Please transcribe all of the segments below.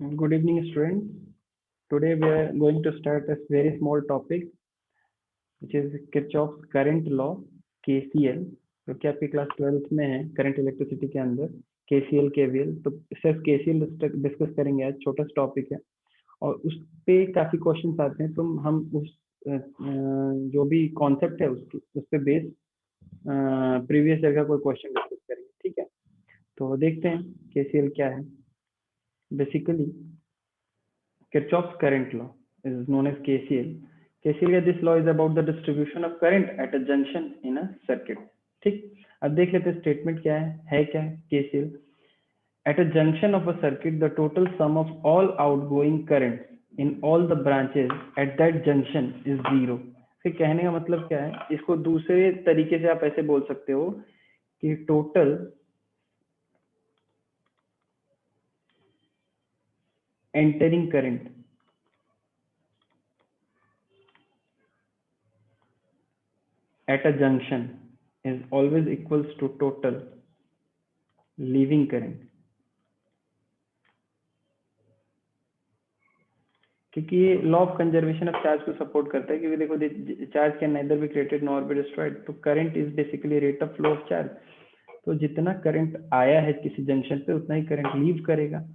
Good evening, students. Today we are going to start a very small topic, which is Kirchhoff's current law (KCL), जो कि आपकी class 12th में है current electricity के अंदर KCL KVL। तो सिर्फ KCL डिस्कस करेंगे आज, छोटा सा टॉपिक है और उस पे काफी क्वेश्चंस आते हैं। तो हम उस जो भी कॉन्सेप्ट है उस पे बेस प्रीवियस ईयर का कोई क्वेश्चन डिस्कस करेंगे, ठीक है। तो देखते हैं KCL क्या है। Basically Kirchhoff's current law is known as KCL. KCL, this law is about the distribution of current at a junction in a circuit. ठीक, अब देख लेते हैं स्टेटमेंट क्या है क्या है KCL. At a junction of a circuit, the total sum of all outgoing currents in all the branches at that junction is zero. फिर कहने का मतलब क्या है, इसको दूसरे तरीके से आप ऐसे बोल सकते हो कि total entering current at a junction is always equals to total leaving current. क्योंकि ये law of conservation of charge को सपोर्ट करता है, क्योंकि देखो charge can neither be created nor be destroyed. तो current is basically rate of flow of charge. तो जितना करंट आया है किसी जंक्शन पे उतना ही करंट लीव करेगा।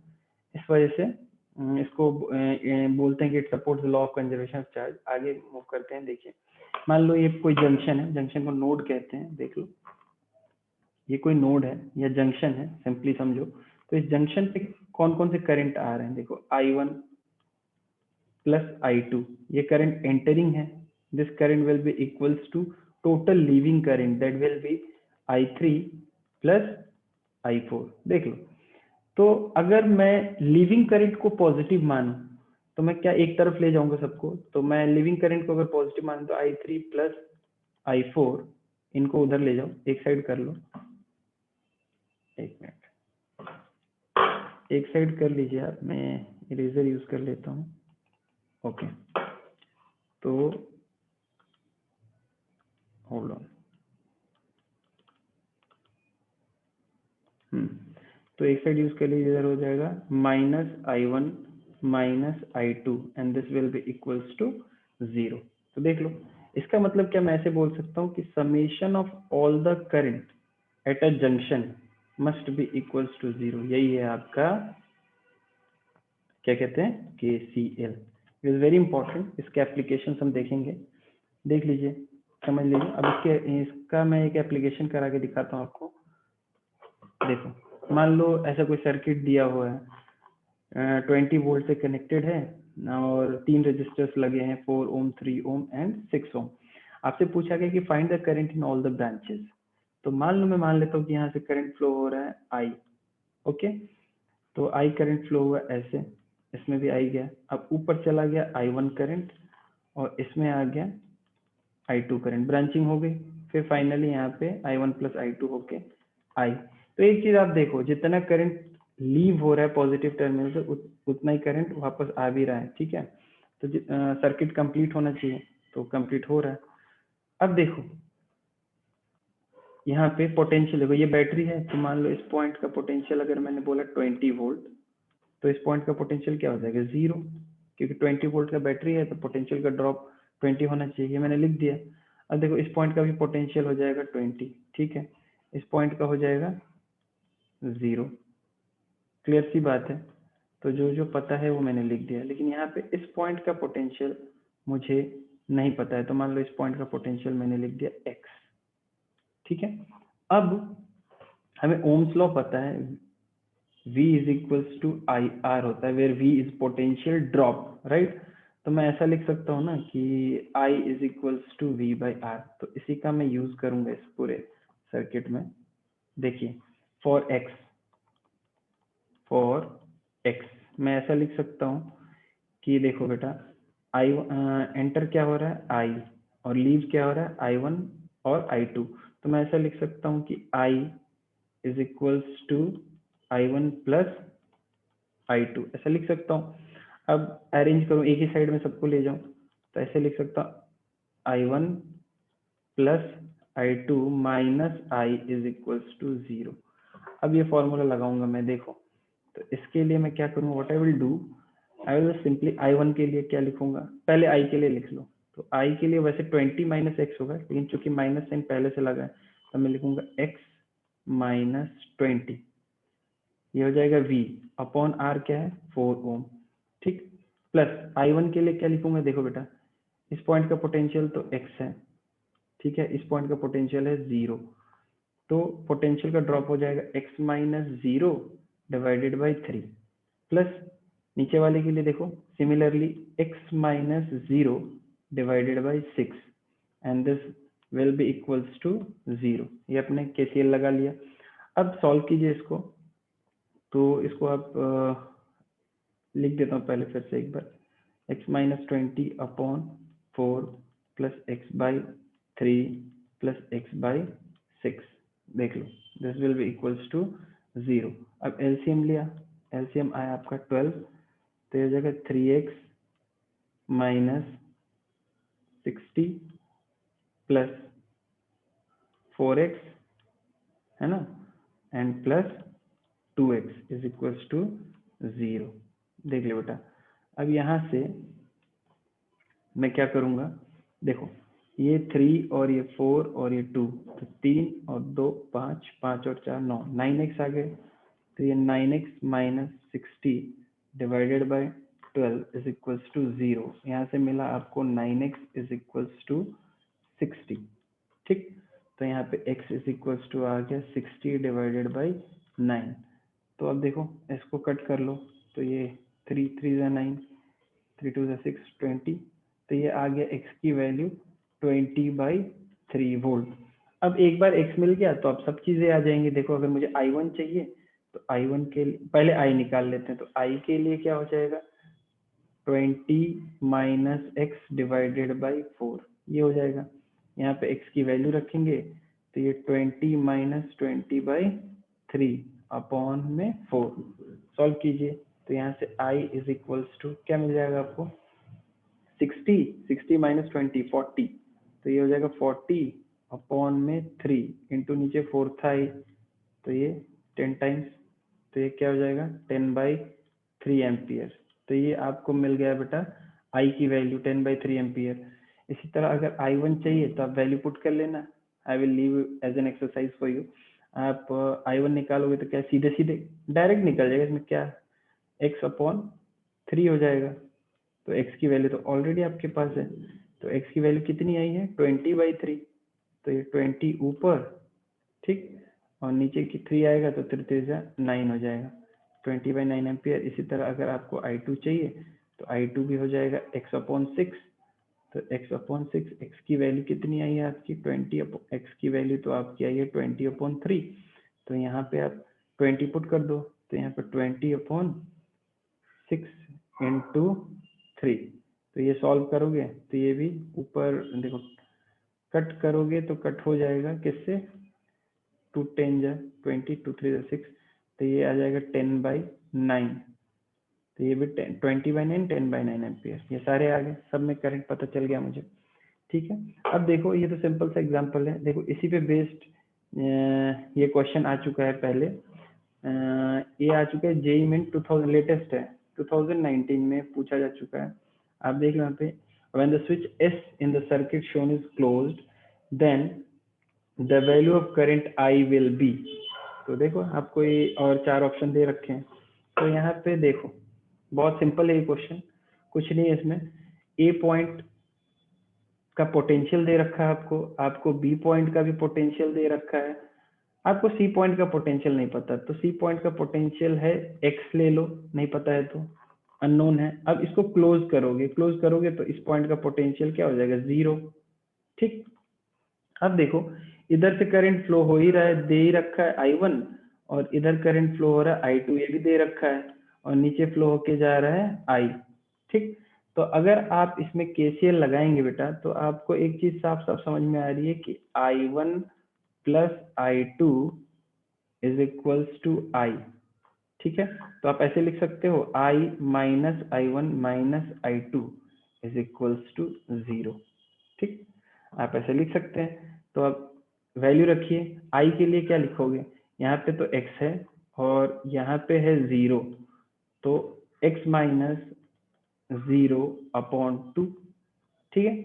इस वजह से इसको बोलते हैं कि it supports the law of conservation of charge. आगे मूव करते हैं। देखिए, मान लो ये कोई जंक्शन है, जंक्शन को नोड कहते हैं। देख लो, ये कोई नोड है या जंक्शन है, सिंपली समझो। तो इस जंक्शन पे कौन कौन से करंट आ रहे हैं? देखो, I1 प्लस I2, ये करंट एंटरिंग है। This current will be equals to total leaving current, that will be I3 plus I4। देख लो, तो अगर मैं लीविंग करंट को पॉजिटिव मानूं तो मैं क्या एक तरफ ले जाऊंगा सबको? तो मैं लीविंग करंट को अगर पॉजिटिव मानूं तो I3 प्लस I4, इनको उधर ले जाओ, एक साइड कर लो। एक मिनट, एक साइड कर लीजिए आप, मैं इरेजर यूज कर लेता हूँ। ओके, तो होल्ड ऑन। तो एक साइड यूज कर लीजिए, इधर हो जाएगा -I1 minus I2 and this will be equals to 0। तो देख लो, इसका मतलब क्या, मैं ऐसे बोल सकता हूँ कि summation of all the current at a junction must be equals to 0। यही है आपका क्या कहते हैं, KCL। It is very important. इसके एप्लीकेशन हम देखेंगे, देख लीजिए, समझ लीजिए। अब इसका मैं एक एप्लीकेशन करा के दिखाता हूँ आपको। देखो, मान लो ऐसा कोई सर्किट दिया हुआ है, 20 वोल्ट से कनेक्टेड है और 3 रजिस्टर्स लगे हैं, 4 ओम, 3 ओम एंड 6 ओम। आपसे पूछा गया कि find the current in all the branches. तो मान लो, मैं मान लेता हूँ कि यहाँ से करंट फ्लो हो रहा है I। ओके, तो I करंट फ्लो हुआ ऐसे, इसमें भी I गया। अब ऊपर चला गया I1 करंट और इसमें आ गया I2 करंट, ब्रांचिंग हो गई। फिर फाइनली यहाँ पे I1 प्लस I2 होके I। तो एक चीज आप देखो, जितना करंट लीव हो रहा है पॉजिटिव टर्मिनल से उतना ही करंट वापस आ भी रहा है, ठीक है। तो सर्किट कंप्लीट होना चाहिए, तो कंप्लीट हो रहा है। अब देखो, यहाँ पे पोटेंशियल देखो, ये बैटरी है। तो मान लो इस पॉइंट का पोटेंशियल अगर मैंने बोला 20 वोल्ट, तो इस पॉइंट का पोटेंशियल क्या हो जाएगा? 0, क्योंकि 20 वोल्ट का बैटरी है तो पोटेंशियल का ड्रॉप 20 होना चाहिए, मैंने लिख दिया। अब देखो, इस पॉइंट का भी पोटेंशियल हो जाएगा 20, ठीक है। इस पॉइंट का हो जाएगा 0। क्लियर सी बात है। तो जो जो पता है वो मैंने लिख दिया, लेकिन यहाँ पे इस पॉइंट का पोटेंशियल मुझे नहीं पता है। तो मान लो इस पॉइंट का पोटेंशियल मैंने लिख दिया x, ठीक है। अब हमें ओम्स लॉ पता है, V is equals to IR होता है, where V is potential drop, right. तो मैं ऐसा लिख सकता हूँ ना कि I is equals to V by R। तो इसी का मैं यूज करूंगा इस पूरे सर्किट में। देखिए, फॉर x मैं ऐसा लिख सकता हूँ कि देखो बेटा, I एंटर क्या हो रहा है I, और लीव क्या हो रहा है I1 और I2। तो मैं ऐसा लिख सकता हूँ कि I is equals to I1 plus I2, ऐसा लिख सकता हूँ। अब अरेंज करूँ, एक ही साइड में सबको ले जाऊं, तो ऐसे लिख सकता हूँ I1 plus I2 minus I is equals to 0। अब ये फॉर्मूला लगाऊंगा मैं, देखो, तो इसके लिए मैं क्या करूँगा, what I will do, I will simply I1 के लिए क्या लिखूंगा, पहले I के लिए लिख लो। तो I के लिए वैसे 20 माइनस एक्स होगा, लेकिन चूंकि माइनस साइन पहले से लगा है तो मैं लिखूंगा x माइनस 20, ये हो जाएगा V अपॉन R क्या है 4 ओम, ठीक। प्लस I1 के लिए क्या लिखूंगा, देखो बेटा इस पॉइंट का पोटेंशियल तो x है, ठीक है, इस पॉइंट का पोटेंशियल है 0, तो पोटेंशियल का ड्रॉप हो जाएगा x minus 0 divided by 3, plus नीचे वाले के लिए देखो similarly x minus 0 divided by 6 and this will be equals to 0। ये अपने KCL लगा लिया। अब सॉल्व कीजिए इसको, तो इसको आप लिख देता हूँ पहले फिर से एक बार, x minus 20 upon 4 plus x by 3 plus x by 6, देख लो this will be equals to 0। अब एलसीएम लिया, एलसीएम आया आपका 12, तो ये जगह 3x माइनस 60 प्लस 4x है ना, and plus 2x is equals to 0। देख लो बेटा, अब यहाँ से मैं क्या करूँगा, देखो ये 3 और ये 4 और ये 2, तो 3 और 2 5, 5 और 4 9, 9x आ गए, तो ये 9x minus 60 divided by 12 is equals to 0। यहाँ से मिला आपको 9x इज इक्वल्स टू 60, ठीक। तो यहाँ पे x इज इक्वल्स टू आ गया 60 डिवाइडेड बाई 9। तो अब देखो इसको कट कर लो, तो ये 3 3 ज़ा 9, 3 2 ज़ा 6 20, तो ये आ गया x की वैल्यू 20/3 वोल्ट। अब एक बार x मिल गया तो अब सब चीजें आ जाएंगी। देखो अगर मुझे I1 चाहिए तो I1 के लिए पहले I निकाल लेते हैं, तो I के लिए क्या हो जाएगा 20 माइनस एक्स डिवाइडेड बाई 4, ये हो जाएगा। यहाँ पे x की वैल्यू रखेंगे तो ये 20 माइनस 20/3 अपॉन में 4, सॉल्व कीजिए तो यहाँ से I इज इक्वल्स टू क्या मिल जाएगा आपको 60 माइनस 20 40, तो ये हो जाएगा 40 अपॉन में 3 इंटू नीचे 4 था ही, तो ये 10 टाइम्स, तो ये क्या हो जाएगा 10/3 एम्पियर। तो ये आपको मिल गया बेटा I की वैल्यू 10/3 एम्पियर। इसी तरह अगर I1 चाहिए तो आप वैल्यू पुट कर लेना, I will leave as an exercise for you. आप I1 निकालोगे तो क्या सीधे सीधे डायरेक्ट निकल जाएगा, इसमें क्या x अपॉन 3 हो जाएगा, तो x की वैल्यू तो ऑलरेडी आपके पास है, तो x की वैल्यू कितनी आई है 20/3, तो ये 20 ऊपर, ठीक, और नीचे की 3 आएगा तो 3 3 9 हो जाएगा, 20/9 एम्पियर। इसी तरह अगर आपको I2 चाहिए तो I2 भी हो जाएगा x अपॉन 6, तो x अपॉन 6, x की वैल्यू कितनी आई है आपकी 20, x की वैल्यू तो आपकी आई है 20/3, तो यहाँ पे आप 20 पुट कर दो, तो यहाँ पर 20/6 इंटू 3, तो ये सॉल्व करोगे तो ये भी ऊपर देखो कट करोगे तो कट हो जाएगा किससे 2 10 जा 20 2 3 जा 6, तो ये आ जाएगा 10/9, तो ये भी 20/9 10/9 एम्पियर, ये सारे आ गए, सब में करंट पता चल गया मुझे, ठीक है। अब देखो ये तो सिंपल सा एग्जांपल है, देखो इसी पे बेस्ड ये क्वेश्चन आ चुका है पहले, ये आ चुका है जेई मेन 2000 लेटेस्ट है, 2019 में पूछा जा चुका है। आप देख लो यहाँ पे when the switch S in the circuit shown is closed then the value of current I will be, तो देखो आपको ये और 4 ऑप्शन दे रखे हैं, तो यहाँ पे देखो बहुत सिंपल है ये क्वेश्चन, कुछ नहीं है इसमें, ए पॉइंट का पोटेंशियल दे रखा है आपको बी पॉइंट का भी पोटेंशियल दे रखा है, आपको सी पॉइंट का पोटेंशियल नहीं पता, तो सी पॉइंट का पोटेंशियल है एक्स ले लो, नहीं पता है तो अननोन है। अब इसको क्लोज करोगे तो इस पॉइंट का पोटेंशियल क्या हो जाएगा 0, ठीक। अब देखो इधर से करंट फ्लो हो ही रहा है, दे ही रखा है I1, और इधर करंट फ्लो हो रहा है I2, ये भी दे रखा है, और नीचे फ्लो होके जा रहा है I, ठीक। तो अगर आप इसमें KCL लगाएंगे बेटा तो आपको एक चीज साफ साफ समझ में आ रही है कि I1 plus I2 is equals to I, ठीक है। तो आप ऐसे लिख सकते हो I minus I1 minus I2 is equals to 0, ठीक, आप ऐसे लिख सकते हैं। तो आप वैल्यू रखिए, I के लिए क्या लिखोगे, यहाँ पे तो x है और यहाँ पे है 0, तो x माइनस 0/2, ठीक है,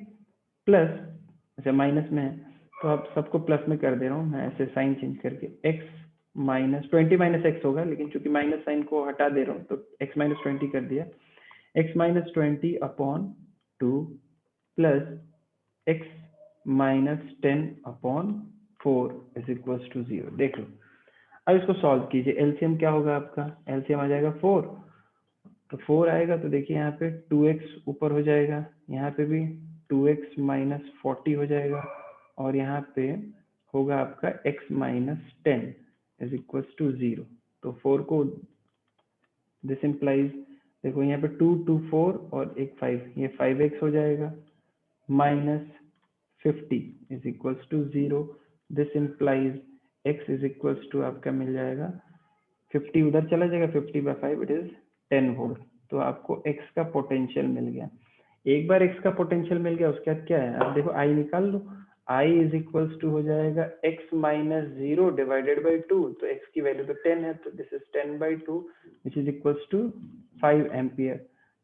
प्लस, अच्छा माइनस में है तो अब सबको प्लस में कर दे रहा हूँ मैं, ऐसे साइन चेंज करके, x माइनस 20 माइनस एक्स होगा, लेकिन चूंकि माइनस साइन को हटा दे रहा हूँ तो x माइनस 20 कर दिया, x minus 20/2 plus x minus 10/4 is equals to 0। देख लो, अब इसको सॉल्व कीजिए, एलसीएम क्या होगा आपका, एलसीएम आ जाएगा 4, तो 4 आएगा तो देखिए यहाँ पे 2x ऊपर हो जाएगा, यहाँ पे भी 2x माइनस 40 हो जाएगा, और यहाँ पे होगा आपका x minus 10 is equals to 0। तो 4 को, दिस इम्प्लाइज, देखो यहाँ पे 2 4 और एक 5, ये 5x हो जाएगा, minus 50 is equals to 0। This implies x is equals to आपका मिल जाएगा 50, उधर चला जाएगा, 50/5 इट इज 10 वोल्ट। तो आपको x का पोटेंशियल मिल गया। एक बार x का पोटेंशियल मिल गया, उसके बाद क्या है, अब देखो I निकाल लो, I इज इक्वल्स टू हो जाएगा x माइनस 0 डिवाइडेड बाई 2, तो x की वैल्यू तो 10 है, तो this is 10/2 which is equals to 5 ampere.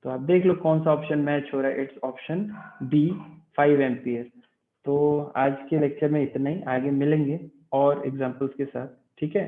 तो आप देख लो कौन सा ऑप्शन मैच हो रहा है, इट्स ऑप्शन बी, 5 एम्पियर। तो आज के लेक्चर में इतना ही, आगे मिलेंगे और एग्जाम्पल्स के साथ, ठीक है।